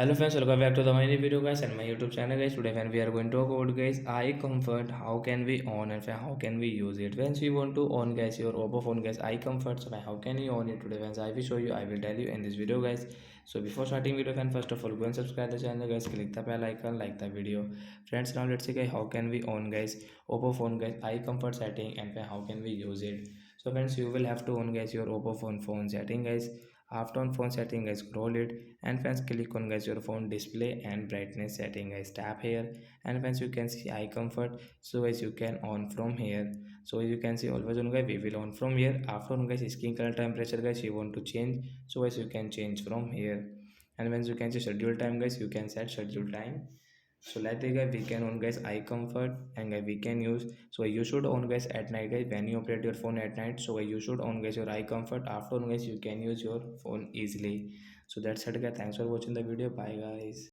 Hello friends, welcome back to the my new video guys and my YouTube channel guys. Today when we are going to talk about guys eye comfort, how can we on and how can we use it. Once we want to on guys your Oppo phone guys eye comfort, so how can you on it today friends? I will show you, I will tell you in this video guys. So before starting video friends, first of all go and subscribe the channel guys, click the bell icon, like the video. Friends, now let's see guys how can we on guys Oppo phone guys eye comfort setting and how can we use it. So friends, you will have to on guys your Oppo phone setting guys. After on phone setting guys, scroll it and friends click on guys your phone display and brightness setting guys, tap here and friends you can see eye comfort. So guys you can on from here, so you can see always on guys we will on from here. After on guys skin color temperature guys you want to change, so guys you can change from here. And once you can see schedule time guys, you can set schedule time. So like the guy we can on guys eye comfort and guys we can use. So you should on guys at night guys when you operate your phone at night, so you should on guys your eye comfort. After on guys you can use your phone easily. So that's it guys, thanks for watching the video, bye guys.